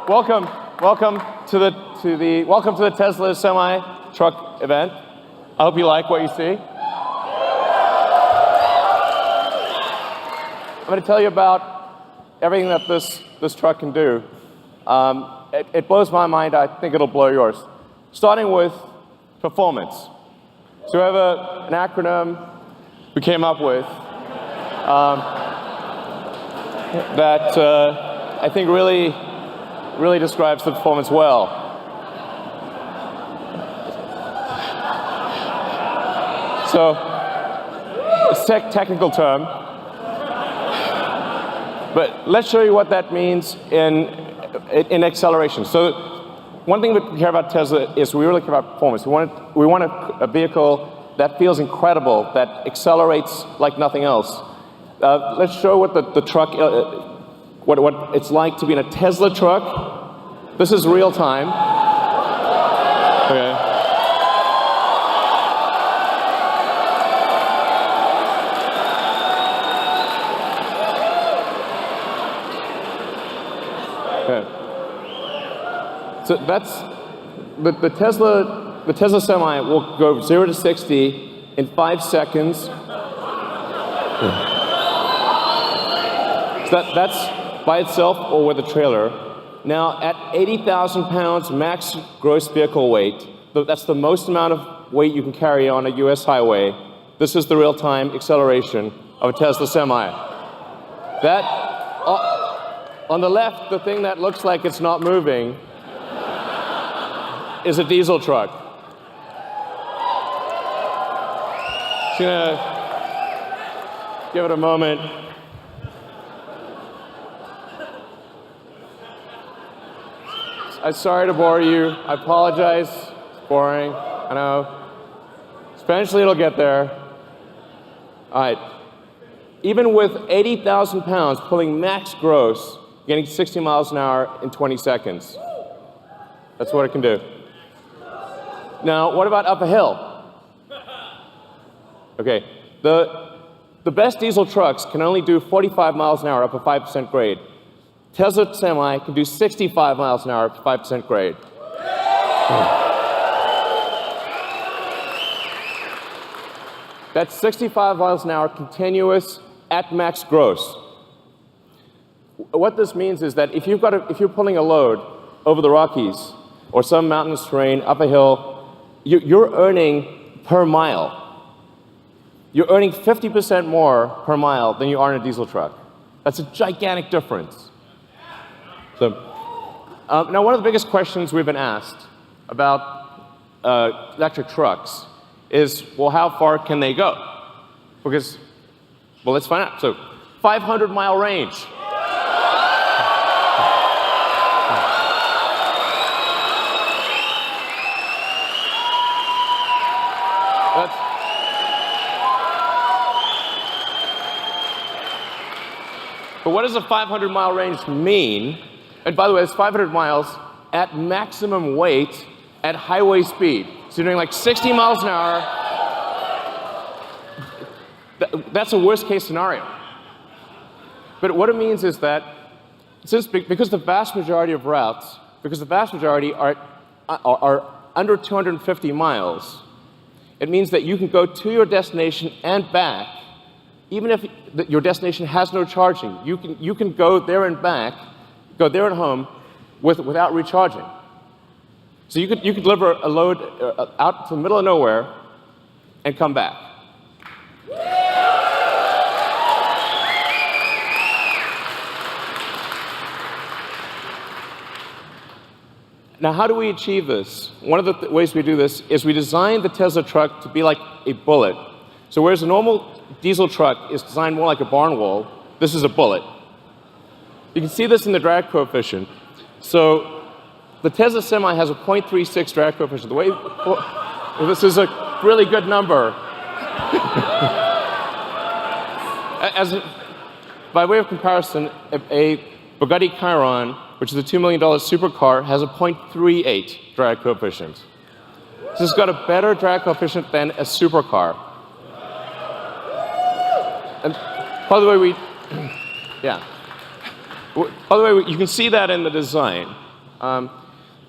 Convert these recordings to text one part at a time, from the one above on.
welcome to the Tesla Semi Truck event. I hope you like what you see. I'm going to tell you about everything that this truck can do. It blows my mind. I think it'll blow yours. Starting with performance. So we have an acronym we came up with that I think really describes the performance well. So it's a technical term, but let's show you what that means in acceleration. So one thing we care about Tesla is we really care about performance. We want a vehicle that feels incredible, that accelerates like nothing else. Let's show what the truck, what it's like to be in a Tesla truck. This is real time. Okay. So that's the Tesla Semi will go 0 to 60 in 5 seconds. So that's by itself or with a trailer. Now at 80,000 pounds max gross vehicle weight, that's the most amount of weight you can carry on a US highway. This is the real-time acceleration of a Tesla Semi. That on the left, the thing that looks like it's not moving is a diesel truck. Just gonna give it a moment. I'm sorry to bore you. I apologize. It's boring. I know. Eventually it'll get there. All right. Even with 80,000 pounds pulling max gross, getting 60 miles an hour in 20 seconds. That's what it can do. Now, what about up a hill? Okay, the best diesel trucks can only do 45 miles an hour up a 5% grade. Tesla Semi can do 65 miles an hour up to 5% grade. That's 65 miles an hour continuous at max gross. What this means is that if you're pulling a load over the Rockies or some mountainous terrain up a hill, you're earning per mile. You're earning 50% more per mile than you are in a diesel truck. That's a gigantic difference. So, now one of the biggest questions we've been asked about electric trucks is, well, how far can they go? Because, well, let's find out. So, 500-mile range. But what does a 500-mile range mean? And by the way, it's 500 miles at maximum weight at highway speed. So you're doing like 60 miles an hour. That's a worst-case scenario. But what it means is that because the vast majority of routes, because the vast majority are under 250 miles, it means that you can go to your destination and back, even if your destination has no charging. You can go there and back, go there and home without recharging. So you could deliver a load out to the middle of nowhere and come back. Now, how do we achieve this? One of the ways we do this is we design the Tesla truck to be like a bullet. So whereas a normal diesel truck is designed more like a barn wall, this is a bullet. You can see this in the drag coefficient. So the Tesla Semi has a 0.36 drag coefficient. This is a really good number. By way of comparison, a Bugatti Chiron, which is a $2 million supercar, has a 0.38 drag coefficient. So it's got a better drag coefficient than a supercar. And by the way, you can see that in the design. Part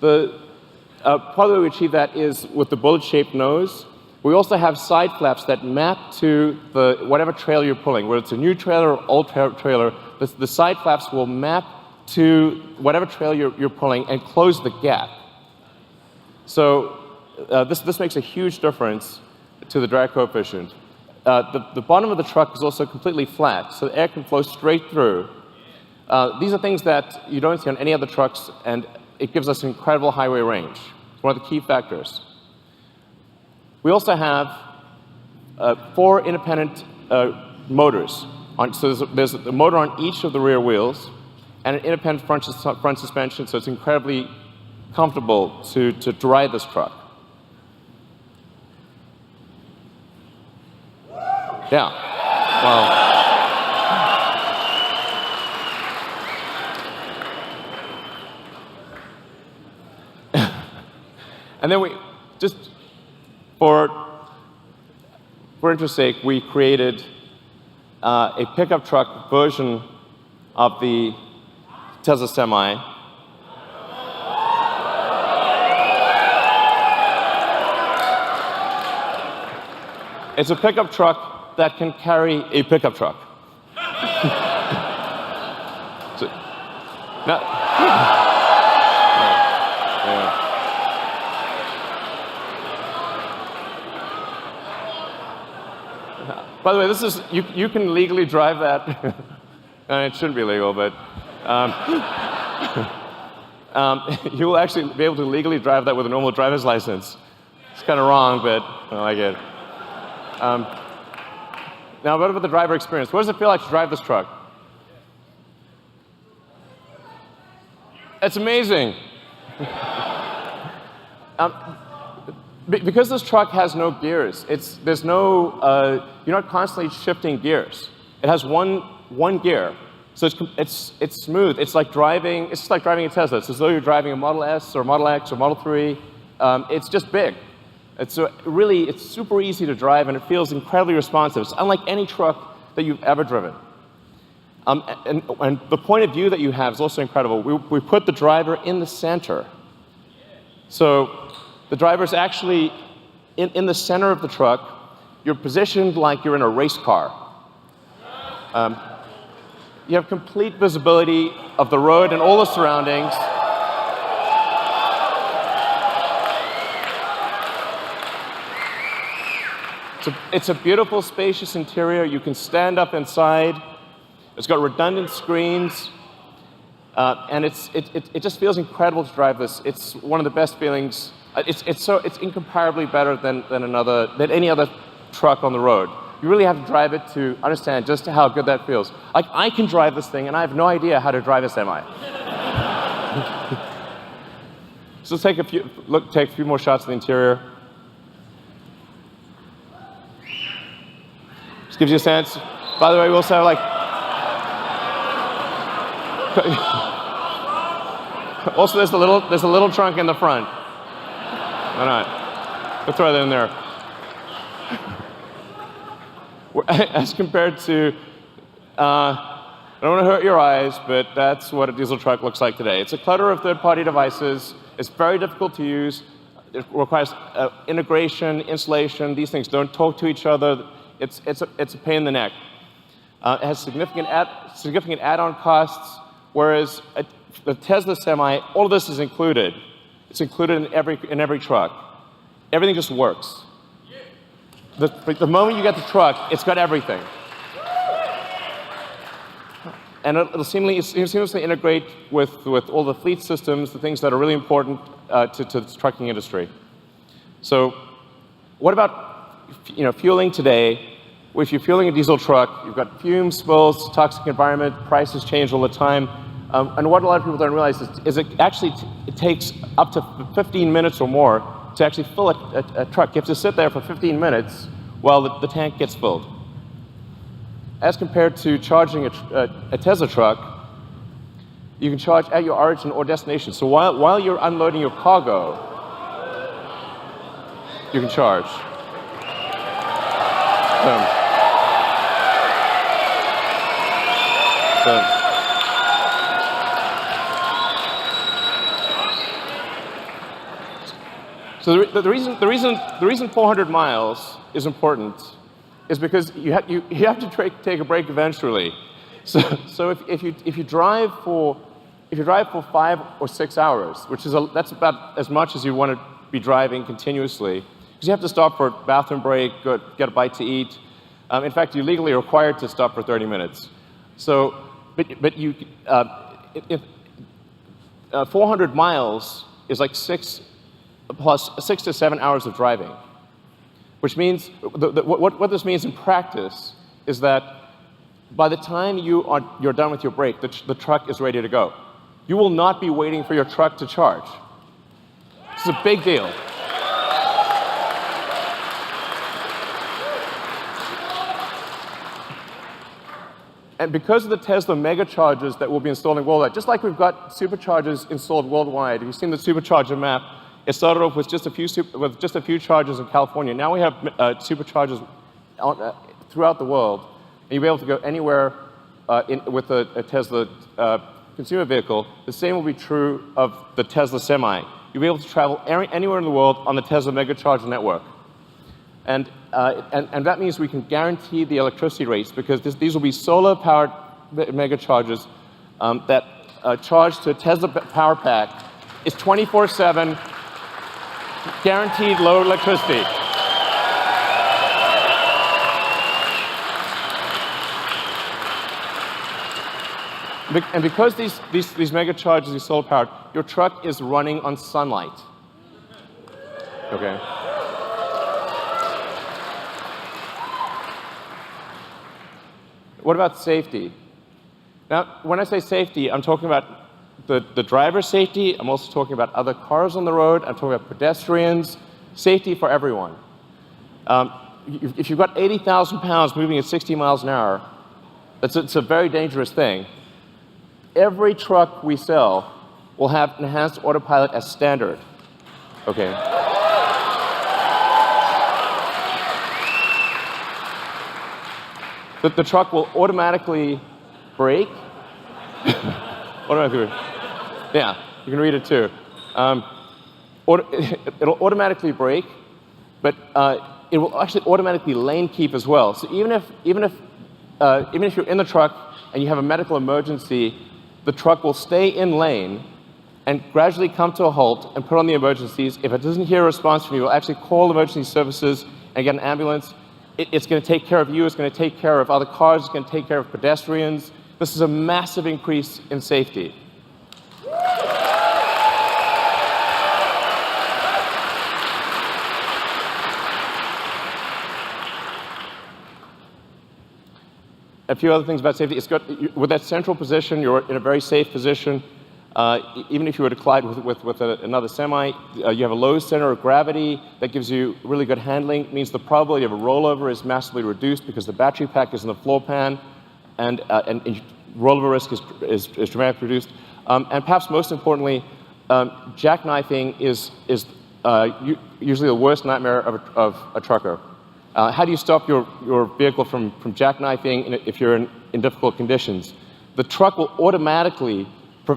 of the way we achieve that is with the bullet-shaped nose. We also have side flaps that map to whatever trailer you're pulling, whether it's a new trailer or old trailer. The side flaps will map to whatever trailer you're pulling and close the gap. So this makes a huge difference to the drag coefficient. The bottom of the truck is also completely flat, so the air can flow straight through. These are things that you don't see on any other trucks, and it gives us incredible highway range. It's one of the key factors. We also have 4 independent motors. So there's a motor on each of the rear wheels and an independent front suspension, so it's incredibly comfortable to drive this truck. Yeah. Well. And then we just, for interest's sake, we created a pickup truck version of the Tesla Semi. It's a pickup truck that can carry a pickup truck. So, now, by the way, this is you can legally drive that. It shouldn't be legal, but you will actually be able to legally drive that with a normal driver's license. It's kind of wrong, but I like it. Now, what about the driver experience? What does it feel like to drive this truck? It's amazing. Because this truck has no gears, there's no, you're not constantly shifting gears. It has one gear, so it's smooth. It's like driving a Tesla. It's as though you're driving a Model S or Model X or Model 3. It's just big. It's super easy to drive, and it feels incredibly responsive. It's unlike any truck that you've ever driven. And the point of view that you have is also incredible. We put the driver in the center. So the driver's actually in the center of the truck. You're positioned like you're in a race car. You have complete visibility of the road and all the surroundings. It's a beautiful, spacious interior. You can stand up inside. It's got redundant screens. And it just feels incredible to drive this. It's one of the best feelings. It's incomparably better than any other truck on the road. You really have to drive it to understand just how good that feels. Like, I can drive this thing, and I have no idea how to drive a semi. So let's take a few more shots of the interior. Just gives you a sense. By the way, we also have also there's a little trunk in the front. Why not? We'll throw that in there. As compared to, I don't want to hurt your eyes, but that's what a diesel truck looks like today. It's a clutter of third-party devices. It's very difficult to use. It requires integration, installation. These things don't talk to each other. It's a pain in the neck. It has significant add-on costs, whereas the Tesla Semi, all of this is included. It's included in every truck. Everything just works. The moment you get the truck, it's got everything. And it'll seamlessly integrate with all the fleet systems, the things that are really important to the trucking industry. So what about fueling today? If you're fueling a diesel truck, you've got fumes, spills, toxic environment, prices change all the time. And what a lot of people don't realize is it takes up to 15 minutes or more to actually fill a truck. You have to sit there for 15 minutes while the tank gets filled. As compared to charging a Tesla truck, you can charge at your origin or destination. So while you're unloading your cargo, you can charge. So the reason 400 miles is important is because you have to take a break eventually. So if you drive for 5 or 6 hours, that's about as much as you want to be driving continuously, because you have to stop for a bathroom break, get a bite to eat. In fact, you're legally required to stop for 30 minutes. So, but 400 miles is like 6 to 7 hours of driving, which means what this means in practice is that by the time you're done with your break, the truck is ready to go. You will not be waiting for your truck to charge. This is a big deal. And because of the Tesla megachargers that will be installed worldwide, just like we've got superchargers installed worldwide, if you've seen the supercharger map, it started off with just a few chargers in California. Now we have superchargers throughout the world, and you'll be able to go anywhere with a Tesla consumer vehicle. The same will be true of the Tesla Semi. You'll be able to travel anywhere in the world on the Tesla megacharger network. And that means we can guarantee the electricity rates, because these will be solar-powered megachargers that charge to a Tesla power pack. It's 24/7, guaranteed low electricity. And because these megachargers are solar-powered, your truck is running on sunlight. Okay. What about safety? Now, when I say safety, I'm talking about the driver's safety. I'm also talking about other cars on the road. I'm talking about pedestrians. Safety for everyone. If you've got 80,000 pounds moving at 60 miles an hour, it's a very dangerous thing. Every truck we sell will have enhanced autopilot as standard. Okay. The truck will automatically brake. Yeah, you can read it too. It'll automatically brake, but it will actually automatically lane keep as well. So even if you're in the truck and you have a medical emergency, the truck will stay in lane and gradually come to a halt and put on the emergencies. If it doesn't hear a response from you, it will actually call emergency services and get an ambulance. It's going to take care of you. It's going to take care of other cars. It's going to take care of pedestrians. This is a massive increase in safety. A few other things about safety. With that central position, you're in a very safe position. Even if you were to collide with another semi, you have a low center of gravity that gives you really good handling. It means the probability of a rollover is massively reduced because the battery pack is in the floor pan, and rollover risk is dramatically reduced. And perhaps most importantly, jackknifing is usually the worst nightmare of a trucker. How do you stop your vehicle from jackknifing if you're in difficult conditions? The truck will automatically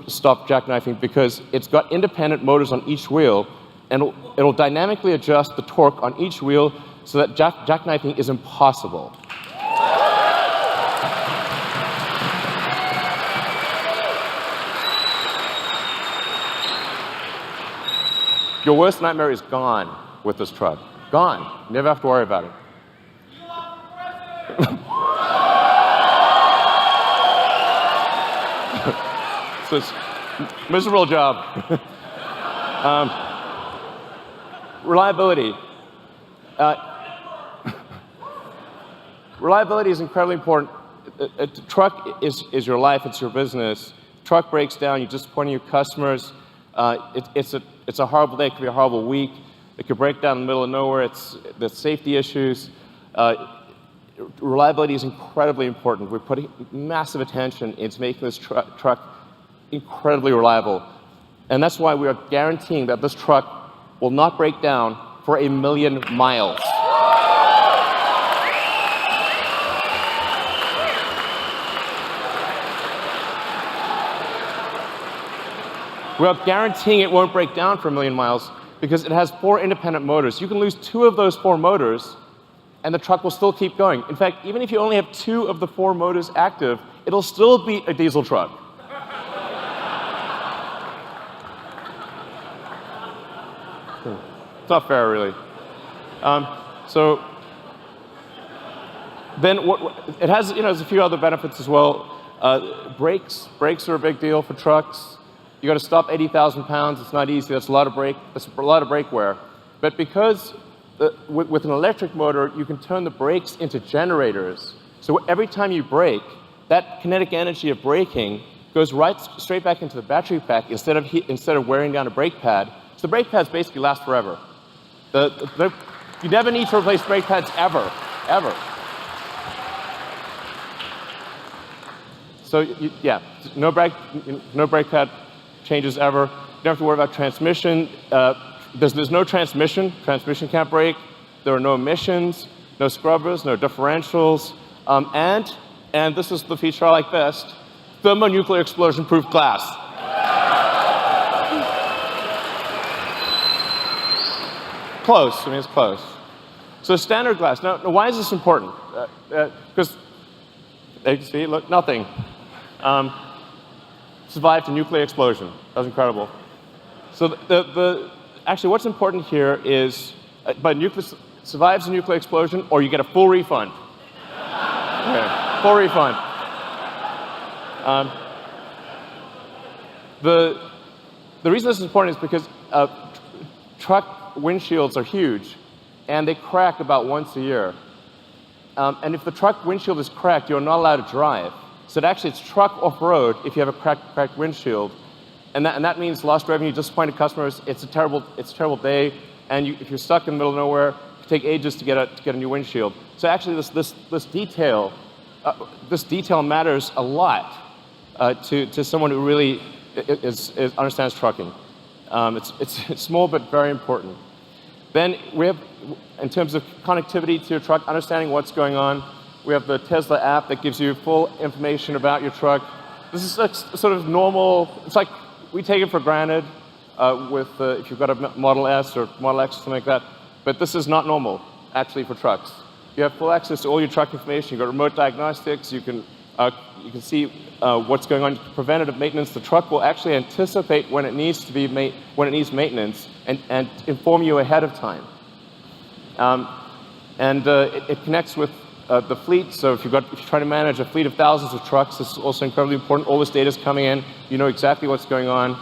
stop jackknifing because it's got independent motors on each wheel, and it'll dynamically adjust the torque on each wheel so that jackknifing is impossible. Your worst nightmare is gone with this truck. Gone. You never have to worry about it. So it's a miserable job. Reliability. Reliability is incredibly important. A truck is your life. It's your business. Truck breaks down. You're disappointing your customers. It's a horrible day. It could be a horrible week. It could break down in the middle of nowhere. The safety issues. Reliability is incredibly important. We're putting massive attention into making this truck incredibly reliable. And that's why we are guaranteeing that this truck will not break down for 1,000,000 miles. We are guaranteeing it won't break down for 1,000,000 miles because it has 4 independent motors. You can lose 2 of those 4 motors, and the truck will still keep going. In fact, even if you only have 2 of the 4 motors active, it'll still be a diesel truck. It's not fair, really. So then it has, there's a few other benefits as well. Brakes are a big deal for trucks. You got to stop 80,000 pounds. It's not easy. That's a lot of brake wear. But because with an electric motor, you can turn the brakes into generators. So every time you brake, that kinetic energy of braking goes straight back into the battery pack instead of wearing down a brake pad. So the brake pads basically last forever. You never need to replace brake pads ever. So no brake pad changes ever. You don't have to worry about transmission. There's no transmission. Transmission can't brake. There are no emissions, no scrubbers, no differentials, and this is the feature I like best: thermonuclear explosion-proof glass. Close. I mean, it's close. So standard glass. Now why is this important? Because you can see, look, nothing. Survived a nuclear explosion. That was incredible. So actually, what's important here is, survives a nuclear explosion, or you get a full refund. Okay, full refund. The reason this is important is because truck windshields are huge, and they crack about once a year. And if the truck windshield is cracked, you're not allowed to drive. So actually, it's truck off-road if you have a cracked windshield. And that means lost revenue, disappointed customers. It's a terrible day. And if you're stuck in the middle of nowhere, it can take ages to get a new windshield. So actually, this detail matters a lot to someone who really understands trucking. It's small but very important. Then we have, in terms of connectivity to your truck, understanding what's going on, we have the Tesla app that gives you full information about your truck. This is sort of normal. It's like we take it for granted if you've got a Model S or Model X or something like that. But this is not normal, actually, for trucks. You have full access to all your truck information. You've got remote diagnostics. You can see what's going on. Preventative maintenance. The truck will actually anticipate when it needs maintenance and inform you ahead of time. It connects with the fleet. So if you're trying to manage a fleet of thousands of trucks, this is also incredibly important. All this data is coming in. You know exactly what's going on.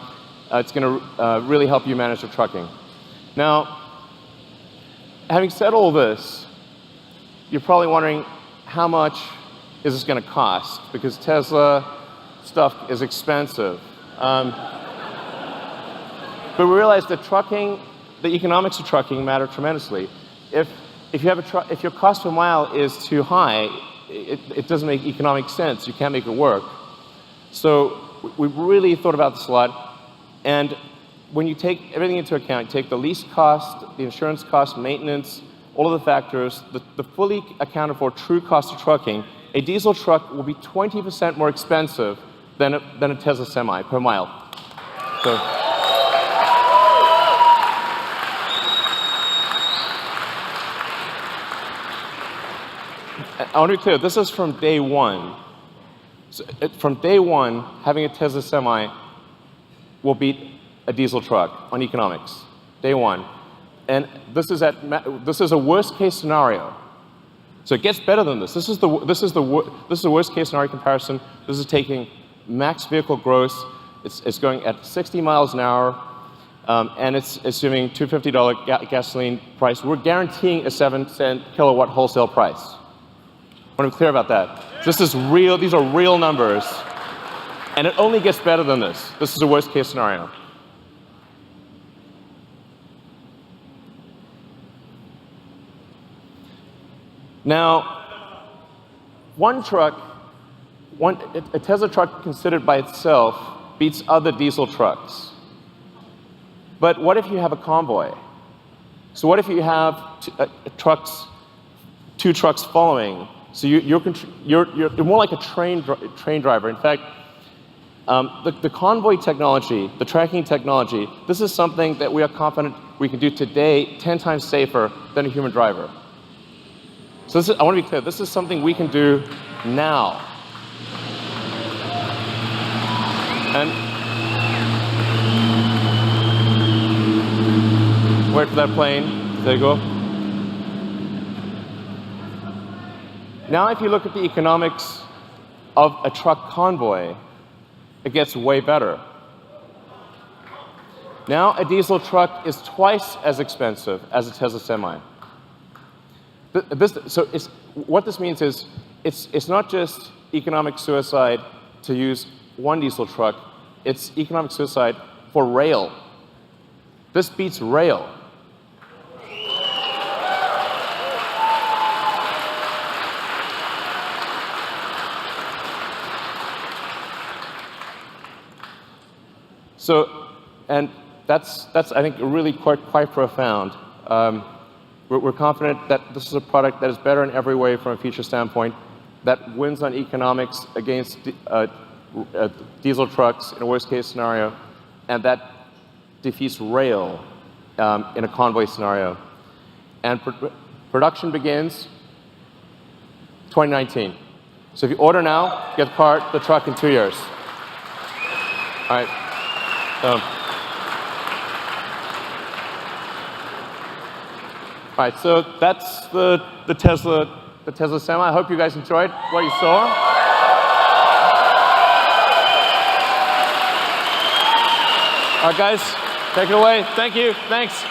It's going to really help you manage your trucking. Now, having said all this, you're probably wondering how much is this going to cost? Because Tesla stuff is expensive. But we realize that the economics of trucking matter tremendously. If your cost per mile is too high, it doesn't make economic sense. You can't make it work. So we've really thought about this a lot. And when you take everything into account, you take the lease cost, the insurance cost, maintenance, all of the factors, the fully accounted for true cost of trucking, a diesel truck will be 20% more expensive than a Tesla Semi per mile. So, I want to be clear, this is from day one. So, from day one, having a Tesla Semi will beat a diesel truck on economics. Day one. And this is a worst case scenario. So it gets better than this. This is the worst case scenario comparison. This is taking max vehicle gross. It's going at 60 miles an hour, and it's assuming $250 gasoline price. We're guaranteeing a 7-cent kilowatt wholesale price. I want to be clear about that. This is real. These are real numbers, and it only gets better than this. This is a worst case scenario. Now, a Tesla truck considered by itself beats other diesel trucks. But what if you have a convoy? So what if you have two trucks following? So you're more like a train driver. In fact, The Convoy technology, the tracking technology, this is something that we are confident we can do today 10 times safer than a human driver. So I want to be clear, this is something we can do now. And wait for that plane. There you go. Now if you look at the economics of a truck convoy, it gets way better. Now a diesel truck is twice as expensive as a Tesla Semi. What this means is it's not just economic suicide to use one diesel truck, it's economic suicide for rail. This beats rail. And that's I think really quite profound. We're confident that this is a product that is better in every way from a feature standpoint, that wins on economics against diesel trucks in a worst case scenario, and that defeats rail in a convoy scenario. And production begins 2019. So if you order now, get the truck in 2 years. All right. All right, so that's the Tesla Semi. I hope you guys enjoyed what you saw. All right, guys, take it away. Thank you. Thanks.